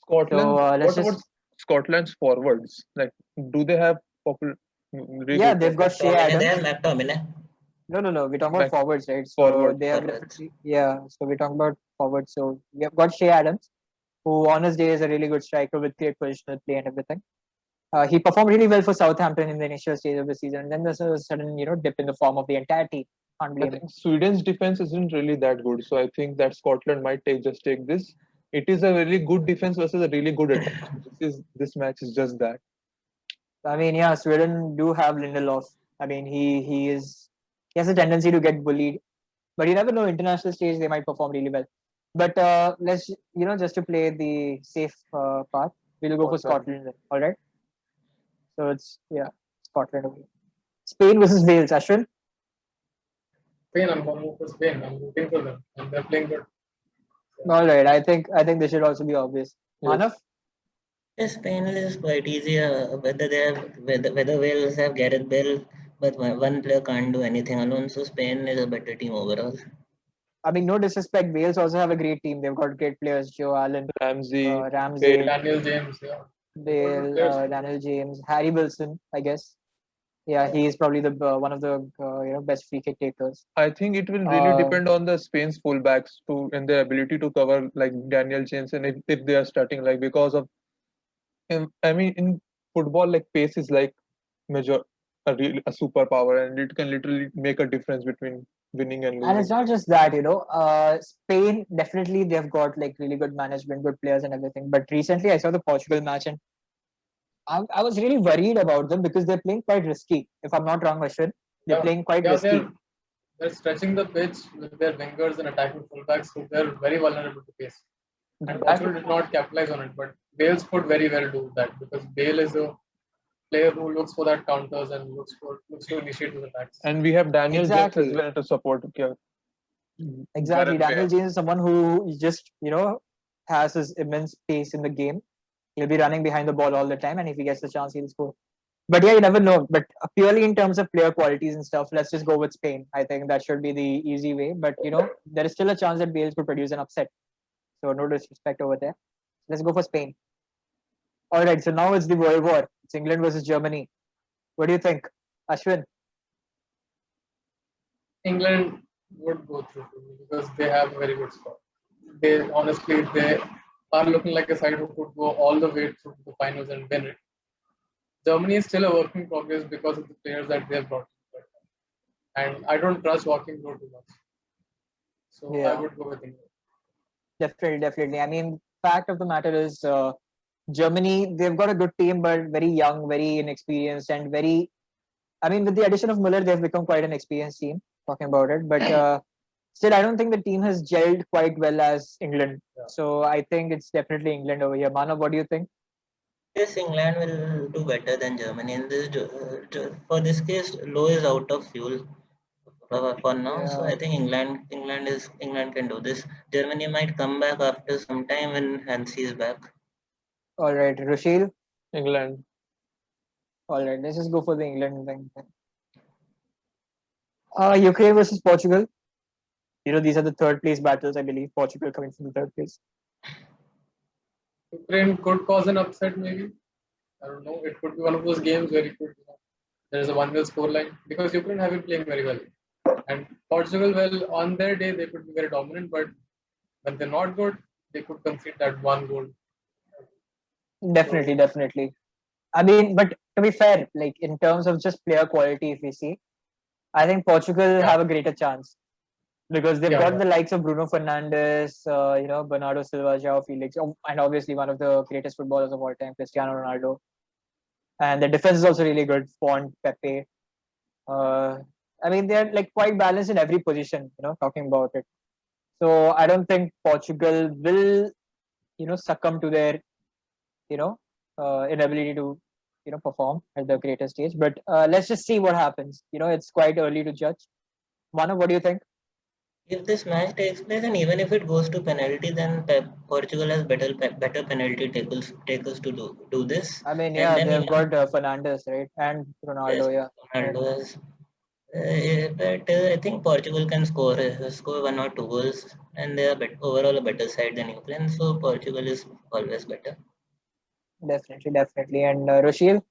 So Scotland, let's what about just Scotland's forwards? Like, do they have popular, really yeah, good they've got forwards? Shea McTominay, they have Adams. McTominay. No. We're talking about Like forwards, right? So forwards. they have Forwards. definitely yeah. So we're talking about forwards. So we have got Shea Adams, who on his day is a really good striker with great positional play and everything. He performed really well for Southampton in the initial stage of the season, and then there's a sudden dip in the form of the entire team. Can't I blame him. think Sweden's defense isn't really that good, so I think that Scotland might take this. It is a really good defense versus a really good attack. So this match is just that. I mean, yeah, Sweden do have Lindelof. I mean, he has a tendency to get bullied, but you never know. International stage, they might perform really well. But let's just to play the safe path, we'll go for Scotland. Scotland. Then, all right. So it's yeah, Scotland away. Spain versus Wales. Ashwin. Spain, I'm going to move for Spain. I'm rooting for them. And they're playing good. All right. I think this should also be obvious. Yes. Manav. Yes, Spain is quite easy. Whether Wales have Gareth Bale, but one player can't do anything alone. So Spain is a better team overall. I mean, no disrespect. Wales also have a great team. They've got great players: Joe Allen, Ramsey, Ramsey, Bale. Daniel James, yeah. They've got good Bale, players. Daniel James, Harry Wilson. I guess. Yeah, Yeah. he is probably the one of the best free kick takers. I think it will really Uh, depend on the Spain's fullbacks to and their ability to cover like Daniel James and if they are starting like because of him. I mean, in football, like pace is like major a superpower, and it can literally make a difference between winning and And it's losing. not just that, Spain definitely they've got like really good management, good players, and everything. But recently, I saw the Portugal match, and I was really worried about them because they're playing quite risky. If I'm not wrong, Ashwin, they're Yeah, playing quite yeah, risky. they're stretching the pitch with their wingers and attacking fullbacks, so they're very vulnerable to pace. And That Portugal did not capitalize on it, but Bale's could very well do that because Bale is a player who looks for that counters and looks to initiate those attacks. And we have Daniel James as exactly, well to support exactly. Gareth Daniel Bale. James is someone who just has his immense pace in the game. He'll be running behind the ball all the time, and if he gets the chance, he'll score. But yeah, you never know. But purely in terms of player qualities and stuff, let's just go with Spain. I think that should be the easy way. But there is still a chance that Wales could produce an upset. So no disrespect over there. Let's go for Spain. All right. So now it's the World War. It's England versus Germany. What do you think, Ashwin? England would go through to me because they have a very good squad. They are looking like a side who could go all the way through to the finals and win it. Germany is still a work in progress because of the players that they have brought. And I don't trust Walking Road too much. So I Yeah, would go with England. definitely, definitely. I mean, fact of the matter is, Germany they've got a good team, but very young, very inexperienced, and very. I mean, with the addition of Muller, they've become quite an experienced team. Talking about it, but still, I don't think the team has gelled quite well as England. Yeah. So I think it's definitely England over here. Manav, what do you think? Yes, England will do better than Germany in this. For this case, Low is out of fuel for now, so Yeah. I think England can do this. Germany might come back after some time when Hansi is back. All right, Rushil. England. All right, let's just go for the England thing. Ukraine versus Portugal. These are the third place battles, I believe. Portugal coming from the third place. Ukraine could cause an upset, maybe. I don't know. It could be one of those games where there's a 1-0 scoreline because Ukraine have been playing very well. And Portugal, well, on their day, they could be very dominant, but when they're not good, they could concede that one goal. Definitely, So, definitely. I mean, but to be fair, like in terms of just player quality, if we see, I think Portugal yeah, have a greater chance because they've yeah, got yeah. the likes of Bruno Fernandes, Bernardo Silva, João Felix, and obviously one of the greatest footballers of all time, Cristiano Ronaldo. And the defense is also really good. Font, Pepe. Uh, I mean, they're like quite balanced in every position. Talking about it. So I don't think Portugal will, succumb to their, you know, inability to, perform at the greatest stage. But let's just see what happens. It's quite early to judge. Manu, what do you think? If this match takes place and even if it goes to penalty, then Portugal has better penalty takers to do this, I mean, and yeah, then they've even got Fernandes, right, and yes, Ronaldo, yeah. Right. Ronaldo has. But I think Portugal can score one or two goals, and they are overall a better side than Ukraine. So Portugal is always better. Definitely, definitely. And Roshil,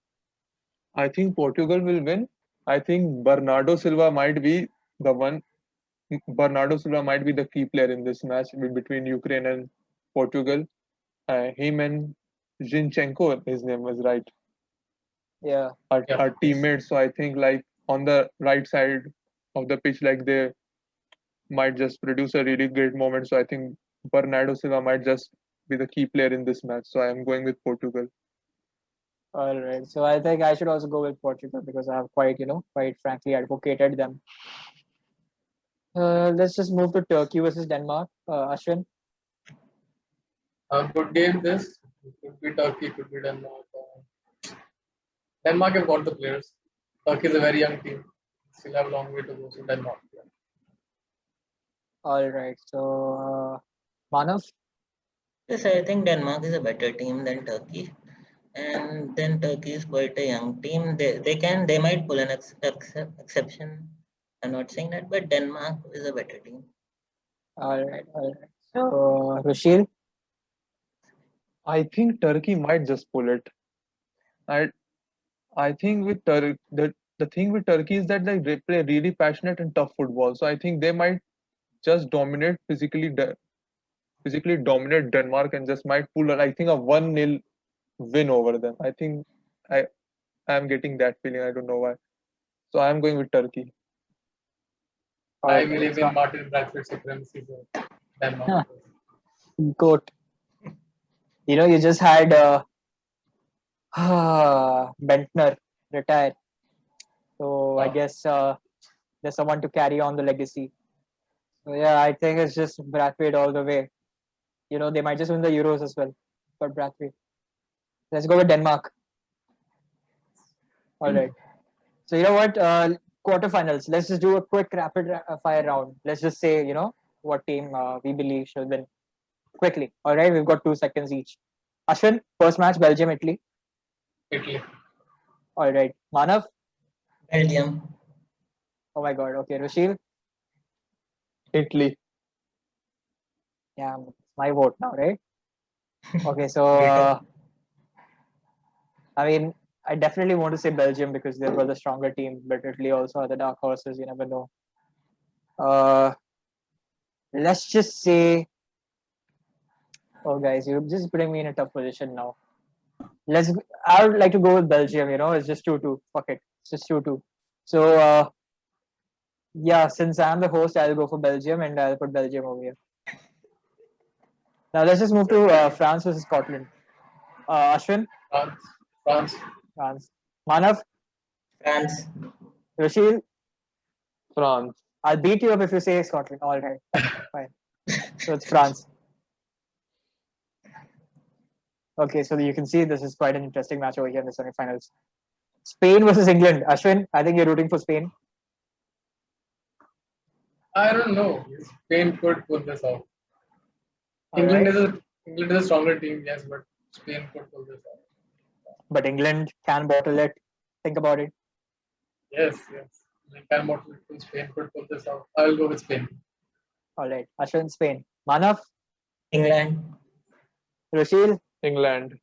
I think Portugal will win. I think Bernardo Silva might be the one. Bernardo Silva might be the key player in this match between Ukraine and Portugal. Him and Zinchenko, his name was right, yeah, Yeah, are yes. teammates. So I think like on the right side of the pitch, like they might just produce a really great moment. So I think Bernardo Silva might just be the key player in this match. So I am going with Portugal. all right. So I think I should also go with Portugal because I have quite frankly advocated them. Let's just move to Turkey versus Denmark. Ashwin, A good game this. It could be Turkey, could be Denmark. Denmark have got the players. Turkey is a very young team. Still have a long way to go. So Denmark. Yeah. all right. So, Manav, Yes, I think Denmark is a better team than Turkey, and then Turkey is quite a young team. They might pull an exception. I'm not saying that, but Denmark is a better team. all right, all right. So, Rushil, I think Turkey might just pull it. I I think with the thing with Turkey is that they play really passionate and tough football. So I think they might just physically dominate Denmark and just might pull I think a 1-0 win over them. I think I am getting that feeling. I don't know why. So I'm going with Turkey. All I right, believe so in Martin Bradford's supremacy for Denmark. goat. You just had Bentner retire, so I Wow. guess there's someone to carry on the legacy. So yeah, I think it's just Brathwaite all the way. They might just win the Euros as well, but Brathwaite. Let's go with Denmark. All right. So you know what? Quarterfinals. Let's just do a quick rapid fire round. Let's just say what team we believe should win quickly. All right. We've got 2 seconds each. Ashwin, first match Belgium Italy. Italy. All right. Manav. Belgium. Oh my God. Okay. Rashil. Italy. Yeah, it's my vote now, right? Okay. So Ditto. I mean, I definitely want to say Belgium because they've got the stronger team, but Italy also are the dark horses. You never know. Uh, let's just say, oh guys, you're just putting me in a tough position now. Let's. I would like to go with Belgium. It's just 2-2. Fuck it. It's just 2-2. So yeah, since I'm the host, I'll go for Belgium and I'll put Belgium over here. Now let's just move to France versus Scotland. Ashwin, France. France. France. Manav, France. Rashil, France. I'll beat you up if you say Scotland. All right, fine. So it's France. Okay, so you can see this is quite an interesting match over here in the semifinals. Spain versus England. Ashwin, I think you're rooting for Spain. I don't know. Spain could pull this off. All England right, is a England is a stronger team, yes, but Spain could pull this off. but England can bottle it. Think about it. Yes, yes. Like I'm not to Spain could pull this off. I'll go with Spain. All right, Ashwin, Spain. Manav, England. Rashil. England.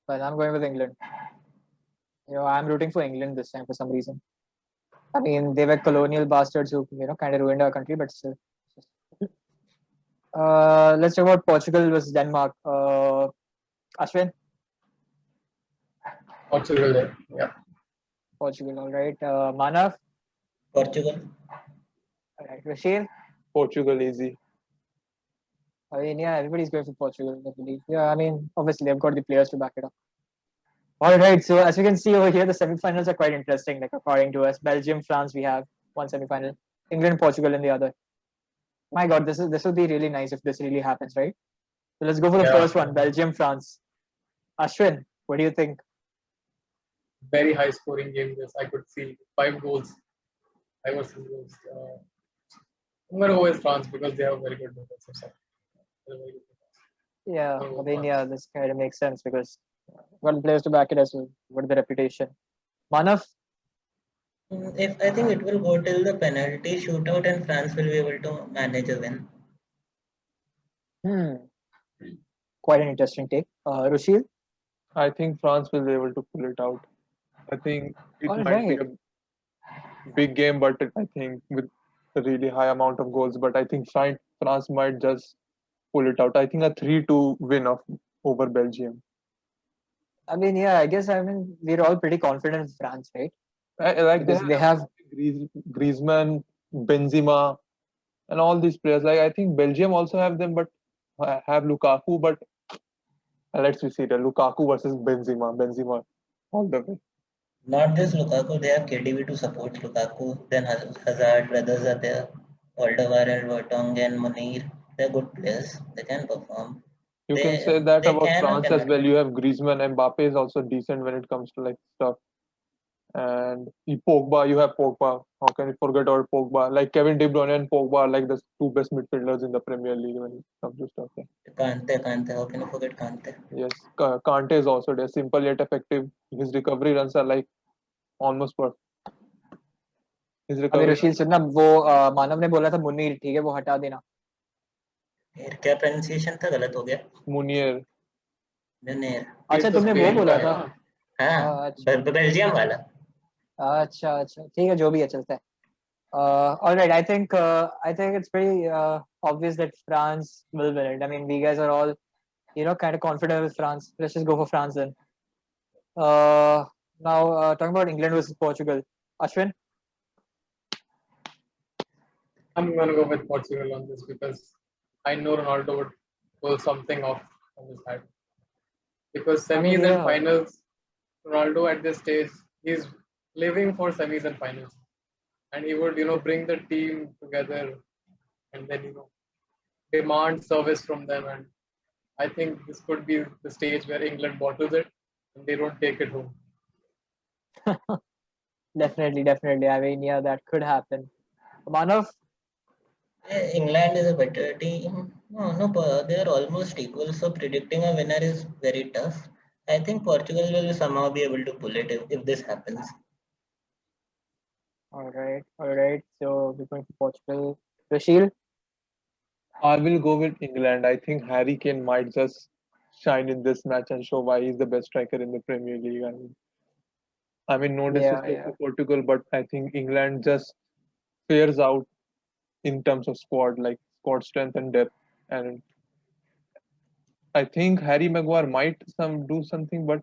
Well, I'm going with England. I'm rooting for England this time for some reason. I mean, they were colonial bastards who, kind of ruined our country, but still. Let's talk about Portugal versus Denmark. Ashwin, Portugal there. Yeah. Portugal. All right. Manav. Portugal. All right. Rashil. Portugal easy. I mean, yeah, everybody's going for Portugal, I believe. Yeah, I mean, obviously they've got the players to back it up. All right. So as you can see over here, the semifinals are quite interesting. Like according to us, Belgium, France, we have one semifinal. England, Portugal in the other. My God, this would be really nice if this really happens, right? So let's go for the Yeah. first one, Belgium, France. Ashwin, what do you think? Very high scoring game this. I could see 5 goals. 5 or 6 goals. I'm gonna go with France because they have a very good defensive side. They're very good defense. Yeah, I'm gonna I go mean, France. yeah, this kind of makes sense because got the players to back it as well. What the reputation? Manav, If I think it will go till the penalty shootout and France will be able to manage a win. hmm, quite an interesting take. Rushil, I think France will be able to pull it out. I think it all might be right. a big game, but I think with a really high amount of goals. But I think France might just pull it out. I think a 3-2 win over Belgium. I mean, yeah, I guess we're all pretty confident in France, right? Like they Because have they have Griezmann, Benzema, and all these players. Like I think Belgium also have them, but have Lukaku. But let's be serious, Lukaku versus Benzema. Benzema all the way. Not just Lukaku, they have KDB to support Lukaku. Then Hazard, brothers are there. Alderweireld, Vertonghen, Munir. They're good players. They can perform. You can They say that they about can or France as cannot well. win. You have Griezmann, Mbappe is also decent when it comes to like stuff. And Pogba, you have Pogba. How can you forget about Pogba? Like Kevin De Bruyne and Pogba are like the two best midfielders in the Premier League when it comes to stuff. Yeah. Kante. How can you forget Kante? Yes, Kante is also there. Simple yet effective. His recovery runs are like almost perfect. His अभी recovery Rushil सुनना वो मानव ने बोला था मुनीर ठीक है वो हटा देना फिर क्या प्रोनाउंसिएशन था गलत हो गया Munier. मुनीर अच्छा तो तुमने वो स्पेन का बोला है था ना हाँ अच्छा बेल्जियम वाला अच्छा अच्छा ठीक है जो भी है चलता है all right I think it's pretty obvious that France will win it I mean we guys are all kind of confident with France let's just go for France then Now talking about England versus Portugal. Ashwin, I'm gonna go with Portugal on this because I know Ronaldo would pull something off on his side. Because I mean, semis and yeah, finals, Ronaldo at this stage, he's living for semis and finals, and he would bring the team together and then demand service from them. And I think this could be the stage where England bottles it and they don't take it home. definitely, definitely. I mean, yeah, that could happen. Manav, England is a better team. No, no, they are almost equal. So predicting a winner is very tough. I think Portugal will somehow be able to pull it if this happens. all right, all right. So we're going to Portugal. Rashil, I will go with England. I think Harry Kane might just shine in this match and show why he's the best striker in the Premier League. I mean, no yeah, disrespect yeah. to Portugal, but I think England just fares out in terms of squad, like squad strength and depth. And I think Harry Maguire might some do something, but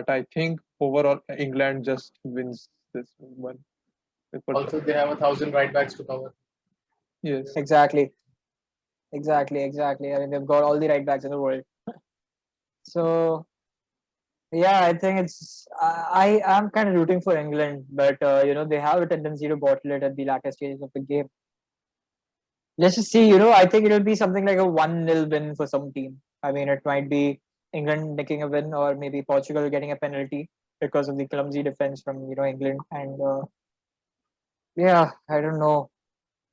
I think overall England just wins this one. For sure. Also, they have 1,000 right backs to cover. Yes. Exactly, exactly, exactly. I mean, they've got all the right backs in the world. So yeah, I think I am kind of rooting for England, but they have a tendency to bottle it at the latter stages of the game. Let's just see. I think it'll be something like a 1-0 win for some team. I mean, it might be England nicking a win, or maybe Portugal getting a penalty because of the clumsy defense from England. And yeah, I don't know.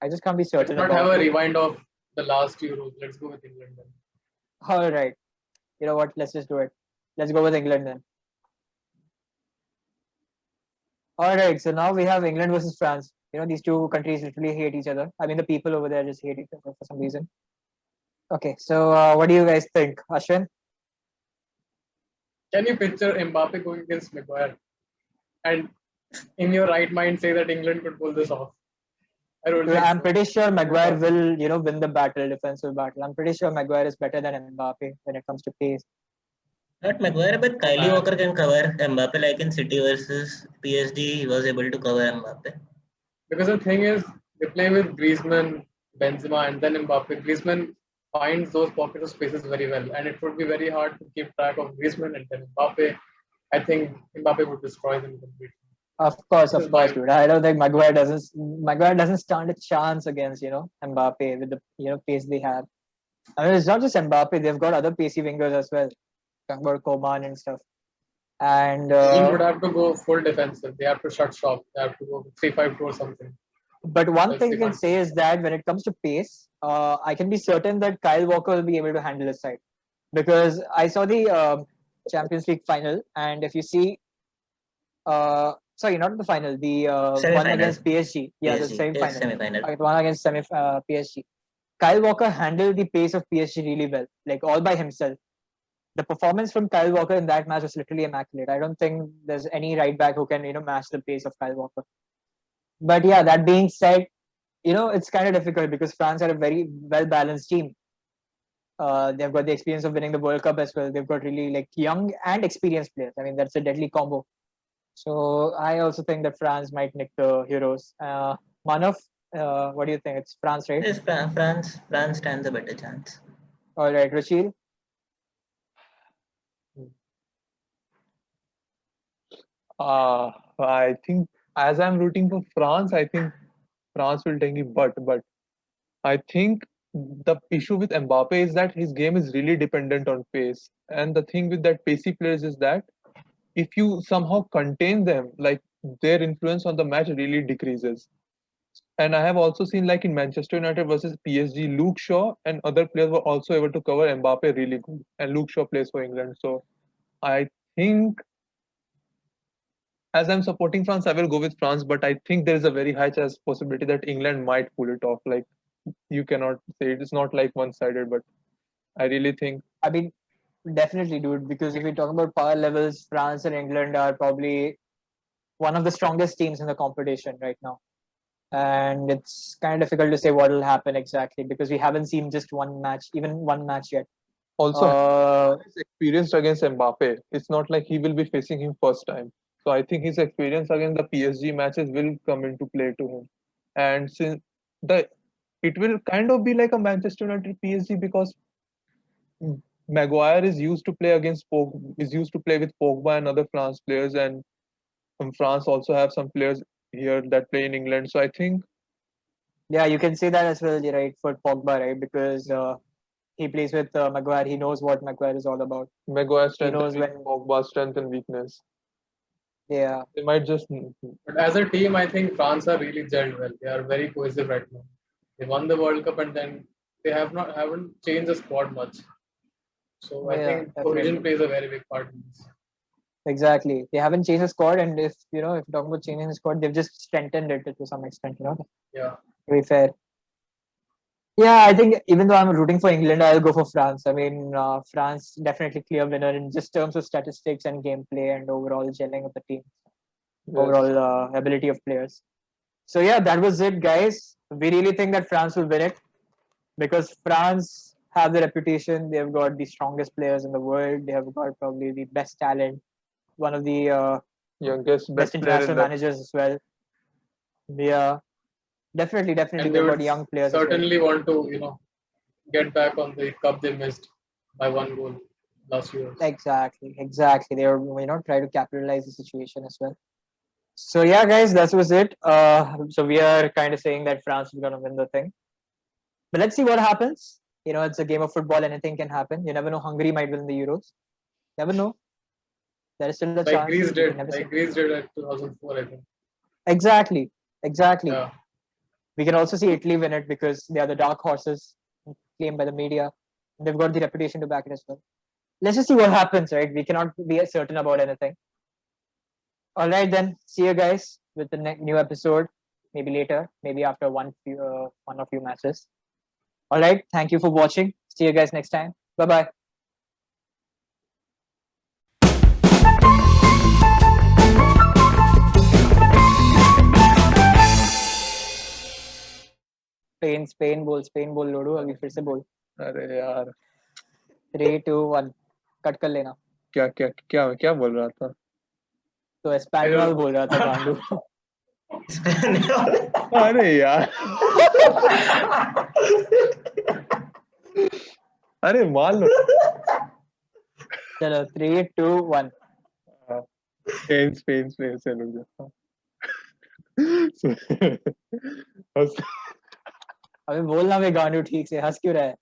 I just can't be Let's certain not have about a it. rewind of the last Euros. Let's go with England then. All right, you know what? Let's just do it. Let's go with England then. All right, so now we have England versus France. These two countries literally hate each other. I mean, the people over there just hate each other for some reason. Okay, so what do you guys think, Ashwin? Can you picture Mbappe going against Maguire and in your right mind say that England could pull this off? I don't think I'm so. pretty sure It's Maguire impossible. will, win the battle, defensive battle. I'm pretty sure Maguire is better than Mbappe when it comes to pace. Not Maguire, but Oh Kylie man. Walker can cover Mbappe like in City versus PSG. He was able to cover Mbappe. Because the thing is, they play with Griezmann, Benzema, and then Mbappe. Griezmann finds those pockets of spaces very well, and it would be very hard to keep track of Griezmann and then Mbappe. I think Mbappe would destroy them completely. This is Of my course, dude. I don't think Maguire doesn't stand a chance against Mbappe with the pace they have. I mean, it's not just Mbappe; they've got other pacey wingers as well. Talking about Coman and stuff. And England would have to go full defensive. They have to shut shop. They have to go 3-5-2 or something. but one Else thing they I can can't say win. is that when it comes to pace, I can be certain that Kyle Walker will be able to handle his side because I saw the Champions League final, and if you see, sorry, not the final, the one Semi-final. against PSG, yeah, the PSG. semi Yes, final, semi-final. one against PSG. Kyle Walker handled the pace of PSG really well, like all by himself. The performance from Kyle Walker in that match was literally immaculate. I don't think there's any right back who can match the pace of Kyle Walker. But yeah, that being said, it's kind of difficult because France are a very well balanced team. They've got the experience of winning the World Cup as well. They've got really like young and experienced players. I mean, that's a deadly combo. So I also think that France might nick the Euros. Manav, what do you think? It's France, right? Yes, France stands a better chance. All right, Rashid. I think as I'm rooting for France, I think France will take it. But I think the issue with Mbappe is that his game is really dependent on pace. And the thing with that pacey players is that if you somehow contain them, like their influence on the match really decreases. And I have also seen like in Manchester United versus PSG, Luke Shaw and other players were also able to cover Mbappe really good. And Luke Shaw plays for England. So I think as I'm supporting France, I will go with France, but I think there is a very high chance possibility that England might pull it off. Like you cannot say it is not like one-sided, but I really think I mean, definitely, dude. Because if we talk about power levels, France and England are probably one of the strongest teams in the competition right now. And it's kind of difficult to say what will happen exactly because we haven't seen just one match, even one match yet. Also, Uh, he's experienced against Mbappe. It's not like he will be facing him first time. So I think his experience against the PSG matches will come into play to him. And since the it will kind of be like a Manchester United PSG because Maguire is used to play is used to play with Pogba and other France players, and France also have some players here that play in England. So I think yeah, you can say that as well, right, for Pogba, right? Because he plays with Maguire. He knows what Maguire is all about. Maguire's He strength knows and when, Pogba's strength and weakness. yeah, They might just But as a team, I think France are really gelled well. They are very cohesive right now. They won the World Cup and then they haven't changed the squad much. So I yeah, think cohesion definitely. plays a very big part in this. Exactly. They haven't changed the squad, and if talking about changing the squad, they've just strengthened it to some extent. Yeah. To be fair. Yeah, I think even though I'm rooting for England, I'll go for France. I mean, France definitely clear winner in just terms of statistics and gameplay and overall gelling of the team, yes. overall ability of players. So yeah, that was it, guys. We really think that France will win it because France have the reputation. They've got the strongest players in the world. They have got probably the best talent, one of the Youngest best best player in international that. managers as well. Yeah, definitely. And they They've would got young players as well. certainly want to, get back on the cup they missed by one goal last year. Exactly. They are try to capitalize the situation as well. So yeah, guys, that was it. So we are kind of saying that France is gonna win the thing, but let's see what happens. It's a game of football. Anything can happen. You never know. Hungary might win the Euros. Never know. There is still a chance. We can never say. Like Greece did at 2004, I think. Exactly. Exactly. Yeah. We can also see Italy win it because they are the dark horses claimed by the media. They've got the reputation to back it as well. Let's just see what happens, right? We cannot be certain about anything. All right, then. See you guys with the new episode. Maybe later. Maybe after one or few matches. All right. Thank you for watching. See you guys next time. Bye bye. Spain बोल लोडू अभी फिर से बोल अरे यार 3 2 1 cut कर लेना क्या क्या क्या क्या बोल रहा था तो एस्पेनियल बोल रहा था गांडू अरे यार अरे मान लो चलो 3 2 1 स्पेन स्पेन से रुक जा अबे बोलना बे गांडू ठीक से हंस क्यों रहा है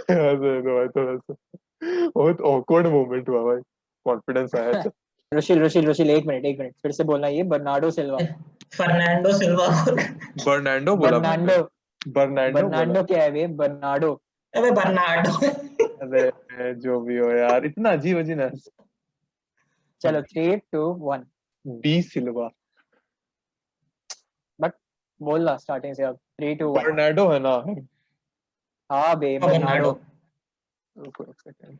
थोड़ा सा बहुत awkward मोमेंट हुआ भाई कॉन्फिडेंस आया था रुशिल एक मिनट फिर से बोलना ये बर्नार्डो सिल्वा फर्नांडो सिल्वा बर्नांडो बोला बर्नांडो बर्नांडो बोला बर्नांडो क्या है बे बर्नार्डो अबे बर्नार्डो अरे जो भी हो यार इतना अजीब अजीब ना चलो 3 2 1 डी सिल्वा बट बोलना स्टार्टिंग से अब 3 2 1 बर्नाडो है ना हाँ बे बर्नार्डो रुको एक सेकंड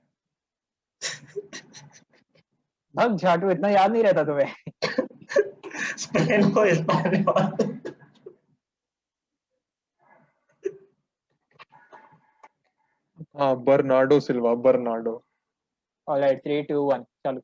अब झाटू इतना याद नहीं रहता तुम्हें स्पेन को स्पेनियोल हाँ बर्नाडो सिल्वा बर्नाडो ऑलराइट 3 2 1 चलो